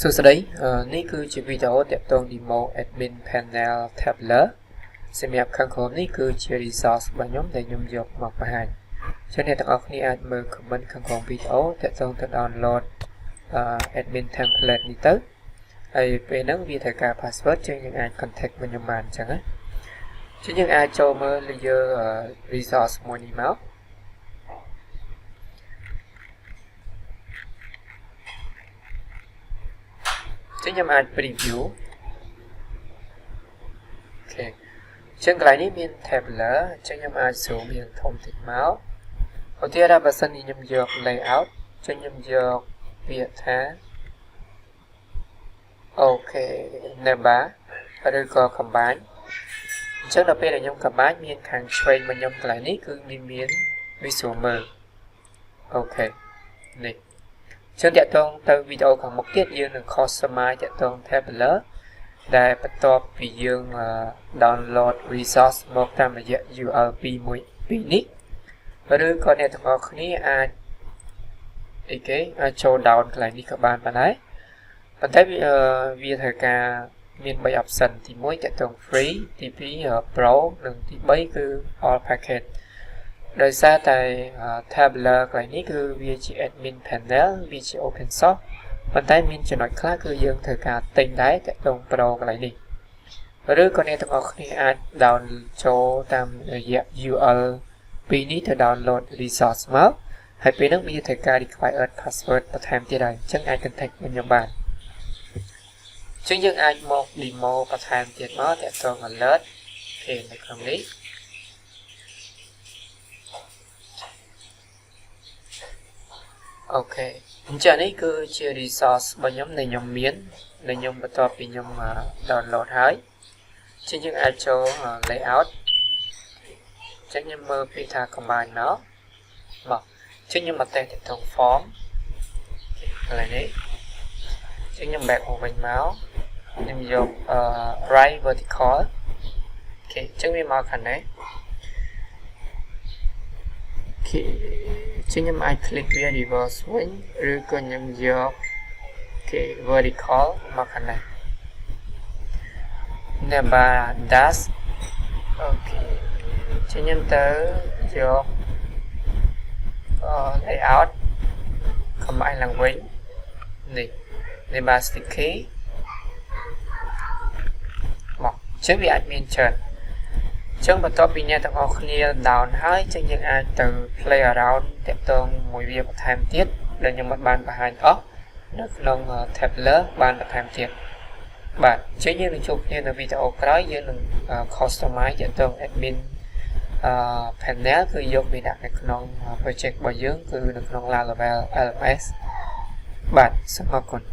សួស្តីនេះគឺជាវីដេអូទាក់ទង demo admin panel tabular សម្រាប់ខាងក្រោមនេះគឺជា resource របស់ខ្ញុំដែលខ្ញុំយកមកបង្ហាញចឹងអ្នកទាំងអស់គ្នាអាចមើល comment ខាងក្រោមវីដេអូទាក់ទងទៅ download admin template នេះទៅហើយពេលហ្នឹងវាត្រូវការ password ចឹងយើងអាច contact មកខ្ញុំបានអញ្ចឹងណាចឹងយើងអាចចូលមើលលើ resource មួយនេះមកចឹងខ្ញុំអាច preview អូខេចឹងកន្លែងនេះមាន tabular ចឹងខ្ញុំអាច zoom វាធំតិចមកឧទាហរណ៍បើសិនជាខ្ញុំយក layout ចឹងខ្ញុំយកពាក្យថាអូខេ navbar ឬក៏ combine អញ្ចឹងដល់ពេលដែលខ្ញុំ combine មានខាងឆ្វេងរបស់ខ្ញុំកន្លែងនេះគឺមាន visual មើលអូខេនេះចឹងតាក់ទងទៅវីដេអូខាងមុខទៀតយើងនឹង customize តាក់ទង tabular ដែលបន្ទាប់ពីយើង download resource មកតាមរយៈ URL 212នេះឬក៏អ្នកទាំងអស់គ្នាអាចចូល down កន្លែងនេះក៏បានដែរប៉ុន្តែវាត្រូវការមាន 3 option ទី1តាក់ទង free ទី2 pro និងទី3គឺ all package ដោយសារតែ tabular កន្លែងនេះគឺវាជា admin panel វាជា open source ប៉ុន្តែមានចំណុចខ្លះគឺយើងត្រូវការទិញដែរតាក់ទង pro កន្លែងនេះឬក៏អ្នកទាំងអស់គ្នាអាច down ចូលតាមរយៈ URL 2នេះទៅ download resource មកហើយពេលហ្នឹងវាត្រូវការ required password បន្ថែមទៀតហើយអញ្ចឹងអាច contact ខ្ញុំបានអញ្ចឹងយើងអាចមក demo បន្ថែមទៀតមកតាក់ទង alert អូខេនៅក្នុងនេះអូខេអញ្ចឹងនេះគឺជា resource របស់ខ្ញុំដែលខ្ញុំមានដែលខ្ញុំបន្ទាប់ពីខ្ញុំ download ហើយអញ្ចឹងយើងអាចចូល layout អញ្ចឹងខ្ញុំមើលពីថា combine មកអញ្ចឹងខ្ញុំមកតេស្តតាក់ទង form កន្លែងនេះអញ្ចឹងខ្ញុំ back មកវិញមកខ្ញុំយក right vertical អូខេអញ្ចឹងវាមកខាងនេះអូខេចឹងខ្ញុំអាច click វា reverse វិញឬក៏ខ្ញុំយកគេ vertical មកខាងនេះ navbar dash អូខេចឹងខ្ញុំទៅយក layout combine ឡើងវិញនេះ navbar sticky មកចឹងវាអាចមានច្រើនចឹងបន្ទាប់ពីអ្នកទាំងអស់គ្នា down ហើយចឹងយើងអាចទៅ play around តាក់ទងមួយវាបន្ថែមទៀតដែលខ្ញុំបានបង្ហាញអស់នៅក្នុង tabular បានបន្ថែមទៀតបាទចឹងយើងនឹងជួបគ្នានៅវីដេអូក្រោយយើងនឹង customize តាក់ទង admin panel គឺយកវាដាក់នៅក្នុង project របស់យើងគឺនៅក្នុង Laravel LMS បាទសូមអរគុណ